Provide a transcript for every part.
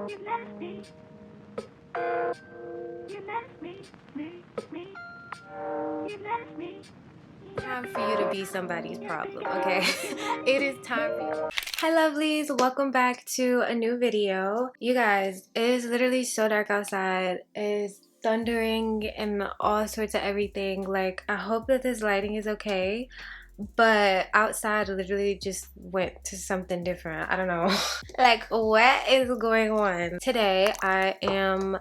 You left me. You left me. Me. You left me. Time for you to be somebody's problem, okay? It is time for you. Hi lovelies, welcome back to a new video. You guys, it is literally so dark outside. It's thundering and all sorts of everything. Like, I hope that this lighting is okay. But outside literally just went to something different. I don't know. Like, what is going on? Today I am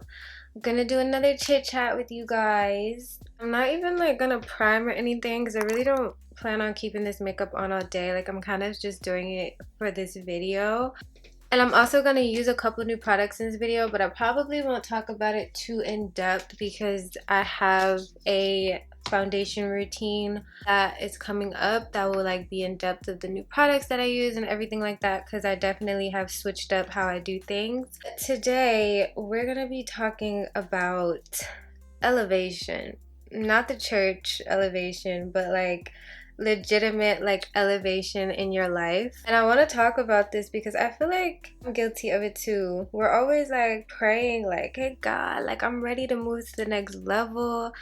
gonna do another chit chat with you guys. I'm not even like gonna prime or anything because I really don't plan on keeping this makeup on all day. Like, I'm kind of just doing it for this video. And I'm also going to use a couple new products in this video, but I probably won't talk about it too in depth because I have a foundation routine that is coming up that will like be in depth of the new products that I use and everything like that, because I definitely have switched up how I do things. Today we're going to be talking about elevation. Not the church elevation, but like legitimate like elevation in your life. And I want to talk about this because I feel like I'm guilty of it too. We're always like praying like, hey God, like I'm ready to move to the next level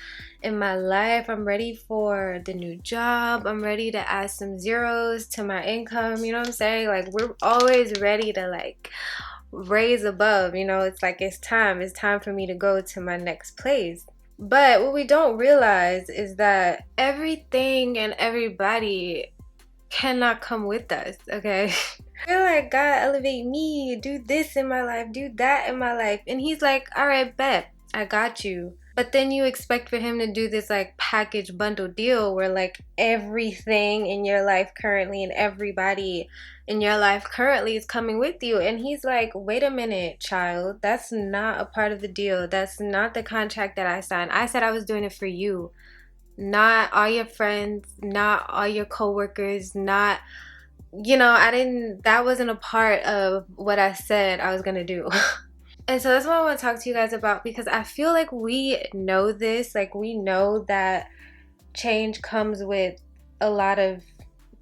in my life. I'm ready for the new job. I'm ready to add some zeros to my income. You know what I'm saying? Like, we're always ready to like raise above, you know. It's like it's time for me to go to my next place. But what we don't realize is that everything and everybody cannot come with us, okay? We're like, God, elevate me, do this in my life, do that in my life. And he's like, all right, bet, I got you. But then you expect for him to do this like package bundle deal where like everything in your life currently and everybody in your life currently is coming with you. And he's like, wait a minute, child, that's not a part of the deal. That's not the contract that I signed. I said I was doing it for you, not all your friends, not all your coworkers, not, you know, that wasn't a part of what I said I was gonna do. And so that's what I want to talk to you guys about, because I feel like we know this, like we know that change comes with a lot of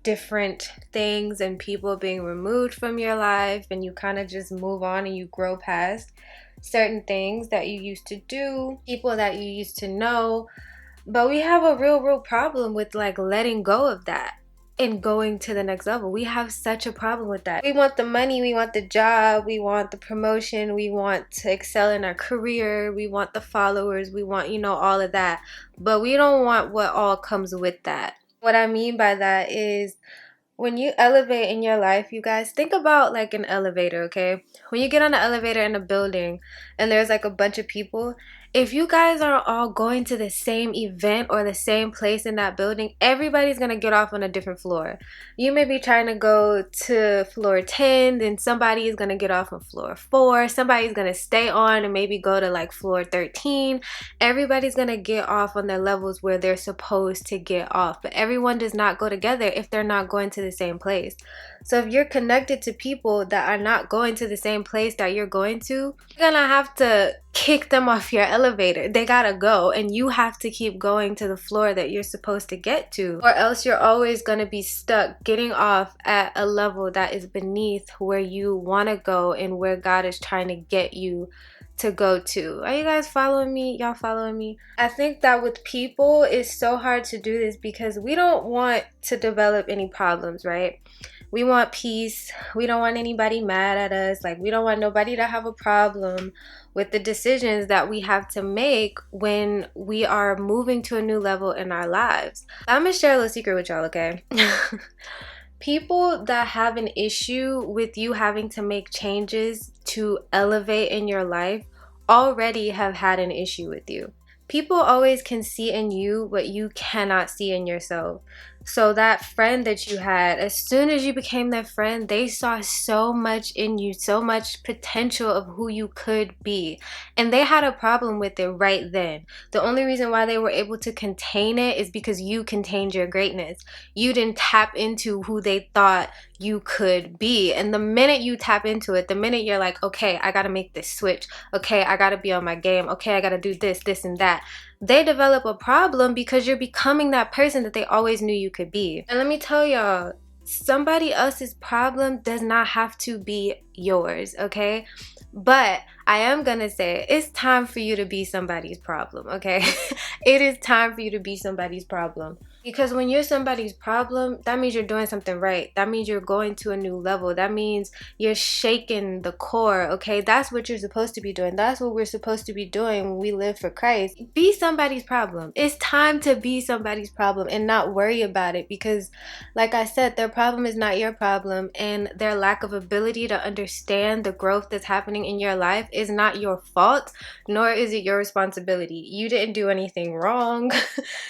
different things and people being removed from your life, and you kind of just move on and you grow past certain things that you used to do, people that you used to know. But we have a real problem with like letting go of that and going to the next level. We have such a problem with that. We want the money, we want the job, we want the promotion, we want to excel in our career, we want the followers, we want, you know, all of that. But we don't want what all comes with that. What I mean by that is, when you elevate in your life, you guys, think about like an elevator, okay? When you get on the elevator in a building and there's like a bunch of people, if you guys are all going to the same event or the same place in that building, everybody's gonna get off on a different floor. You may be trying to go to floor 10, then somebody is gonna get off on floor 4, somebody's gonna stay on and maybe go to like floor 13. Everybody's gonna get off on their levels where they're supposed to get off, but everyone does not go together if they're not going to the same place. So if you're connected to people that are not going to the same place that you're going to, you're gonna have to kick them off your elevator. They gotta go, and you have to keep going to the floor that you're supposed to get to, or else you're always gonna be stuck getting off at a level that is beneath where you want to go and where God is trying to get you to go to. Are you guys following me? Y'all following me? I think that with people, it's so hard to do this because we don't want to develop any problems, right? We want peace. We don't want anybody mad at us. Like, we don't want nobody to have a problem with the decisions that we have to make when we are moving to a new level in our lives. I'm gonna share a little secret with y'all, okay? People that have an issue with you having to make changes to elevate in your life already have had an issue with you. People always can see in you what you cannot see in yourself. So that friend that you had, as soon as you became their friend, they saw so much in you, so much potential of who you could be. And they had a problem with it right then. The only reason why they were able to contain it is because you contained your greatness. You didn't tap into who they thought you could be. And the minute you tap into it, the minute you're like, okay, I gotta make this switch. Okay, I gotta be on my game. Okay, I gotta do this, this, and that. They develop a problem because you're becoming that person that they always knew you could be. And let me tell y'all, somebody else's problem does not have to be yours, okay? But I am gonna say it's time for you to be somebody's problem, okay? It is time for you to be somebody's problem. Because when you're somebody's problem, that means you're doing something right. That means you're going to a new level. That means you're shaking the core, okay? That's what you're supposed to be doing. That's what we're supposed to be doing when we live for Christ. Be somebody's problem. It's time to be somebody's problem and not worry about it, because like I said, their problem is not your problem, and their lack of ability to understand the growth that's happening in your life is not your fault, nor is it your responsibility. You didn't do anything wrong.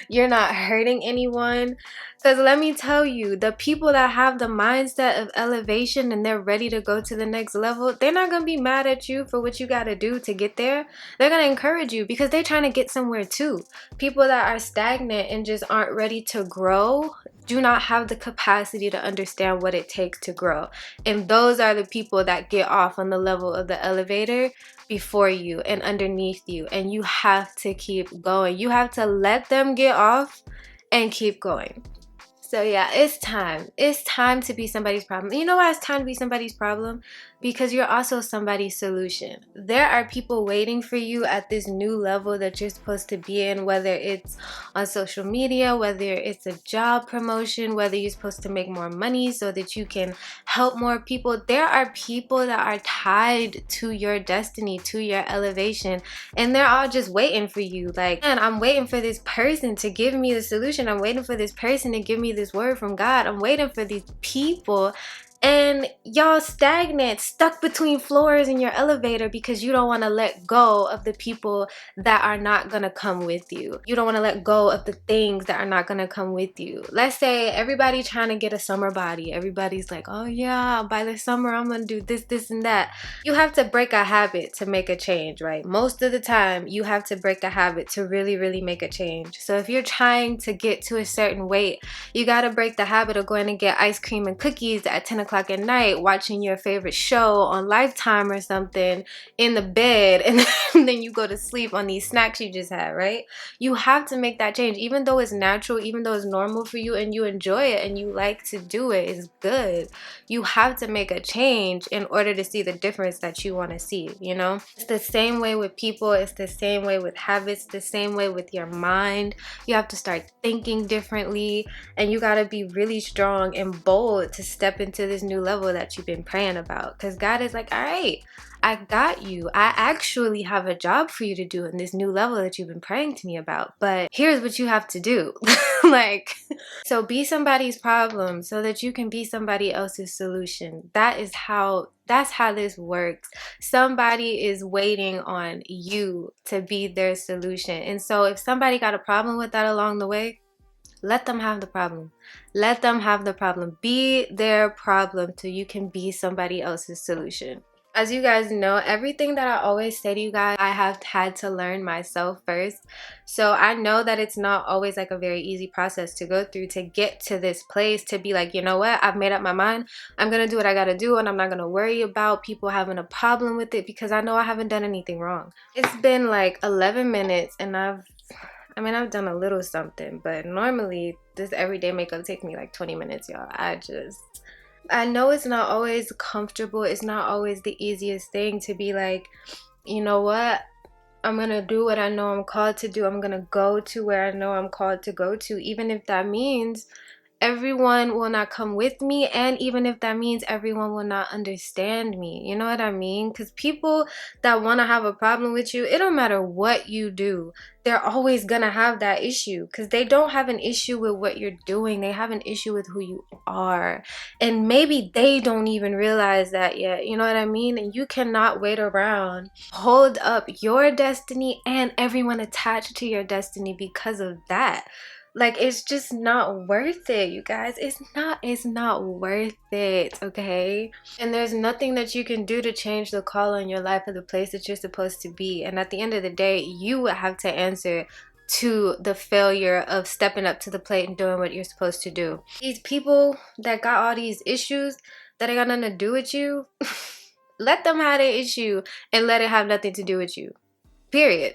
You're not hurting anyone. Because let me tell you, the people that have the mindset of elevation and they're ready to go to the next level, they're not going to be mad at you for what you got to do to get there. They're going to encourage you because they're trying to get somewhere too. People that are stagnant and just aren't ready to grow do not have the capacity to understand what it takes to grow. And those are the people that get off on the level of the elevator before you and underneath you. And you have to keep going. You have to let them get off and keep going. So yeah, it's time. It's time to be somebody's problem. You know why it's time to be somebody's problem? Because you're also somebody's solution. There are people waiting for you at this new level that you're supposed to be in, whether it's on social media, whether it's a job promotion, whether you're supposed to make more money so that you can help more people. There are people that are tied to your destiny, to your elevation, and they're all just waiting for you. Like, man, I'm waiting for this person to give me the solution. I'm waiting for this person to give me this word from God. I'm waiting for these people. And y'all stagnant, stuck between floors in your elevator because you don't want to let go of the people that are not going to come with you. You don't want to let go of the things that are not going to come with you. Let's say everybody trying to get a summer body. Everybody's like, oh yeah, by the summer I'm going to do this, this, and that. You have to break a habit to make a change, right? Most of the time, you have to break a habit to really, really make a change. So if you're trying to get to a certain weight, you got to break the habit of going to get ice cream and cookies at 10 o'clock at night, watching your favorite show on Lifetime or something in the bed, and then you go to sleep on these snacks you just had, right? You have to make that change. Even though it's natural, even though it's normal for you and you enjoy it and you like to do it, it's good. You have to make a change in order to see the difference that you want to see, you know? It's the same way with people. It's the same way with habits, the same way with your mind. You have to start thinking differently, and you got to be really strong and bold to step into this new level that you've been praying about, because God is like, all right, I got you. I actually have a job for you to do in this new level that you've been praying to me about, but here's what you have to do. Like, so be somebody's problem so that you can be somebody else's solution. That's how this works. Somebody is waiting on you to be their solution. And so if somebody got a problem with that along the way, let them have the problem. Let them have the problem. Be their problem so you can be somebody else's solution. As you guys know, everything that I always say to you guys, I have had to learn myself first. So I know that it's not always like a very easy process to go through to get to this place, to be like, you know what, I've made up my mind. I'm going to do what I got to do, and I'm not going to worry about people having a problem with it because I know I haven't done anything wrong. It's been like 11 minutes and I've done a little something, but normally this everyday makeup takes me like 20 minutes, y'all. I know it's not always comfortable. It's not always the easiest thing to be like, you know what? I'm going to do what I know I'm called to do. I'm going to go to where I know I'm called to go to, even if that means everyone will not come with me, and even if that means everyone will not understand me. You know what I mean? Because people that want to have a problem with you, it don't matter what you do, they're always gonna have that issue, because they don't have an issue with what you're doing. They have an issue with who you are, and maybe they don't even realize that yet. You know what I mean? And you cannot wait around, hold up your destiny and everyone attached to your destiny because of that. Like, it's just not worth it, you guys. It's not worth it, okay? And there's nothing that you can do to change the call on your life or the place that you're supposed to be. And at the end of the day, you would have to answer to the failure of stepping up to the plate and doing what you're supposed to do. These people that got all these issues that ain't got nothing to do with you, let them have their issue and let it have nothing to do with you. Period.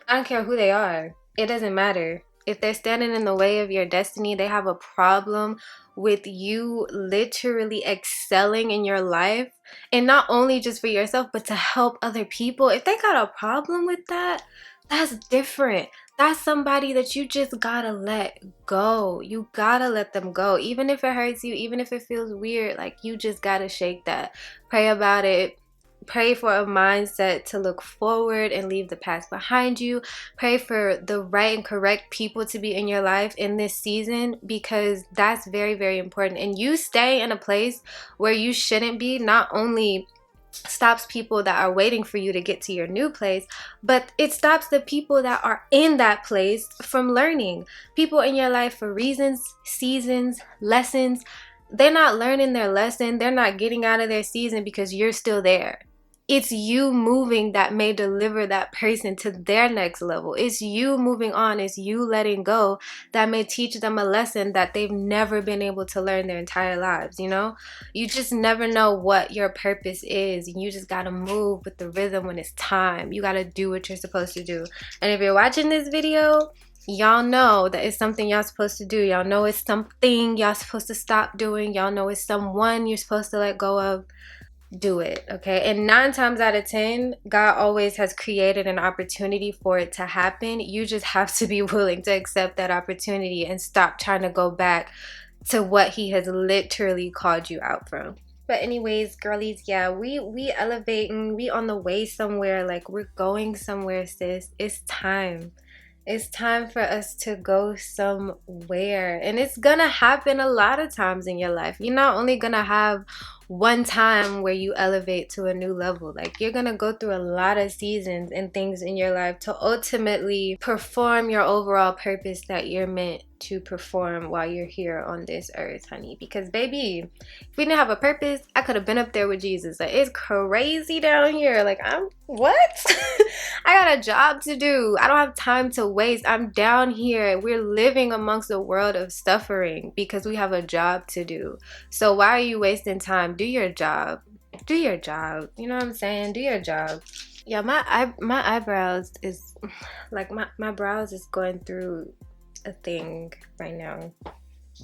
I don't care who they are. It doesn't matter. If they're standing in the way of your destiny, they have a problem with you literally excelling in your life, and not only just for yourself but to help other people. If they got a problem with that, that's different. That's somebody that you just gotta let go. You gotta let them go, even if it hurts you, even if it feels weird. Like, you just gotta shake that. Pray about it. Pray for a mindset to look forward and leave the past behind you. Pray for the right and correct people to be in your life in this season, because that's very, very important. And you stay in a place where you shouldn't be not only stops people that are waiting for you to get to your new place, but it stops the people that are in that place from learning. People in your life for reasons, seasons, lessons, they're not learning their lesson. They're not getting out of their season because you're still there. It's you moving that may deliver that person to their next level. It's you moving on. It's you letting go that may teach them a lesson that they've never been able to learn their entire lives, you know? You just never know what your purpose is, and you just gotta move with the rhythm when it's time. You gotta do what you're supposed to do. And if you're watching this video, y'all know that it's something y'all supposed to do. Y'all know it's something y'all supposed to stop doing. Y'all know it's someone you're supposed to let go of. Do it, okay? And 9 times out of 10, God always has created an opportunity for it to happen. You just have to be willing to accept that opportunity and stop trying to go back to what he has literally called you out from. But anyways, girlies, yeah, we elevating, we on the way somewhere. Like, we're going somewhere, sis. It's time. It's time for us to go somewhere. And it's gonna happen a lot of times in your life. You're not only gonna have one time where you elevate to a new level. Like, you're gonna go through a lot of seasons and things in your life to ultimately perform your overall purpose that you're meant to perform while you're here on this earth, honey. Because baby, if we didn't have a purpose, I could have been up there with Jesus. Like, it's crazy down here. Like, I'm what? I got a job to do. I don't have time to waste. I'm down here. We're living amongst a world of suffering because we have a job to do. So why are you wasting time? Do your job. Do your job. You know what I'm saying? Do your job. Yeah, my eyebrows is like my brows is going through a thing right now.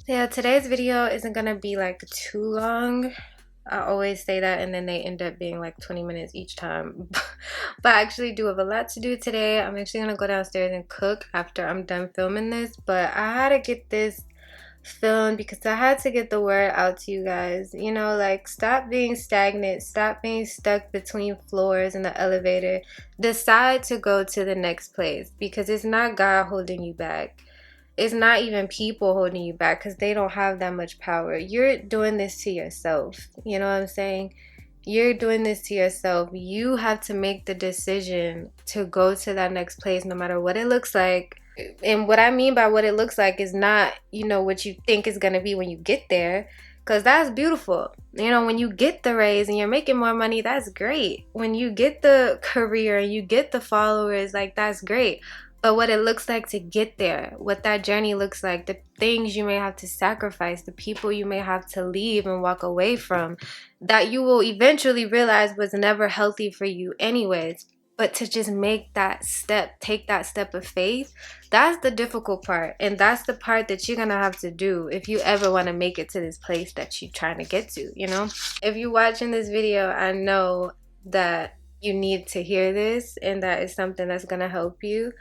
Yeah, today's video isn't gonna be like too long. I always say that and then they end up being like 20 minutes each time. But I actually do have a lot to do today. I'm actually gonna go downstairs and cook after I'm done filming this, but I had to get this filmed because I had to get the word out to you guys. You know, like, stop being stagnant, stop being stuck between floors in the elevator. Decide to go to the next place, because it's not God holding you back. It's not even people holding you back, because they don't have that much power. You're doing this to yourself. You know what I'm saying? You're doing this to yourself. You have to make the decision to go to that next place, no matter what it looks like. And what I mean by what it looks like is not, you know, what you think is going to be when you get there, because that's beautiful. You know, when you get the raise and you're making more money, that's great. When you get the career and you get the followers, like, that's great. But what it looks like to get there, what that journey looks like, the things you may have to sacrifice, the people you may have to leave and walk away from, that you will eventually realize was never healthy for you anyways. But to just make that step, take that step of faith, that's the difficult part. And that's the part that you're going to have to do if you ever want to make it to this place that you're trying to get to, you know? If you're watching this video, I know that you need to hear this and that is something that's going to help you.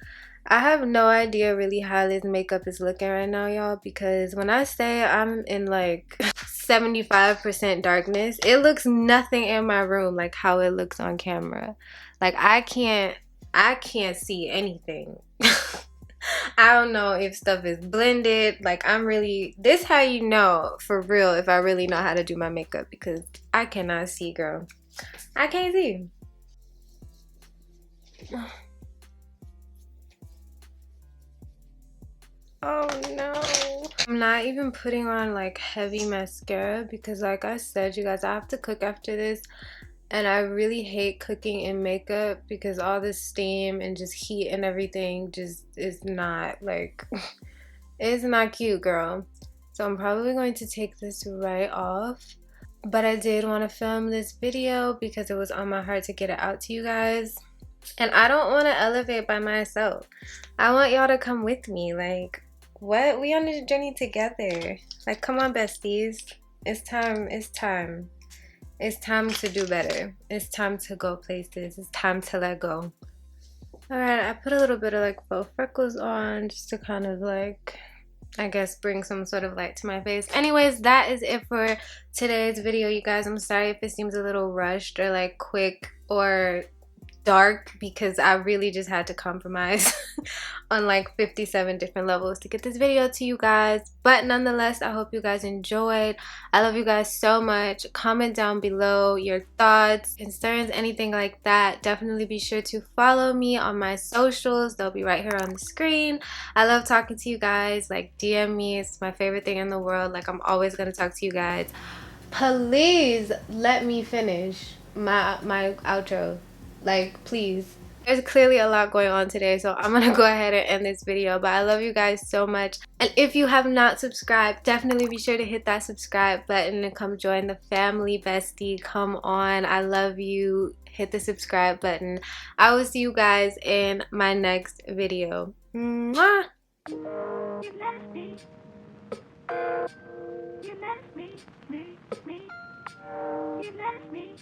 I have no idea really how this makeup is looking right now, y'all, because when I say I'm in like 75% darkness, it looks nothing in my room like how it looks on camera. Like, I can't see anything. I don't know if stuff is blended. Like, this how you know for real if I really know how to do my makeup, because I cannot see, girl. I can't see. Oh no. I'm not even putting on like heavy mascara because, like I said, you guys, I have to cook after this. And I really hate cooking in makeup because all this steam and just heat and everything just is not like, it's not cute, girl. So I'm probably going to take this right off. But I did want to film this video because it was on my heart to get it out to you guys. And I don't want to elevate by myself. I want y'all to come with me. Like, What? We on this journey together. Like, come on, besties. It's time. It's time. It's time to do better. It's time to go places. It's time to let go. Alright, I put a little bit of like faux freckles on just to kind of like, I guess, bring some sort of light to my face. Anyways, that is it for today's video, you guys. I'm sorry if it seems a little rushed or like quick or dark, because I really just had to compromise on like 57 different levels to get this video to you guys. But nonetheless, I hope you guys enjoyed. I love you guys so much. Comment down below your thoughts, concerns, anything like that. Definitely be sure to follow me on my socials. They'll be right here on the screen. I love talking to you guys. Like, DM me. It's my favorite thing in the world. Like, I'm always gonna talk to you guys. Please let me finish my outro. Like, please. There's clearly a lot going on today, so I'm gonna go ahead and end this video. But I love you guys so much. And if you have not subscribed, definitely be sure to hit that subscribe button and come join the family, bestie. Come on. I love you. Hit the subscribe button. I will see you guys in my next video. Mwah! You left me. You left me. You left me.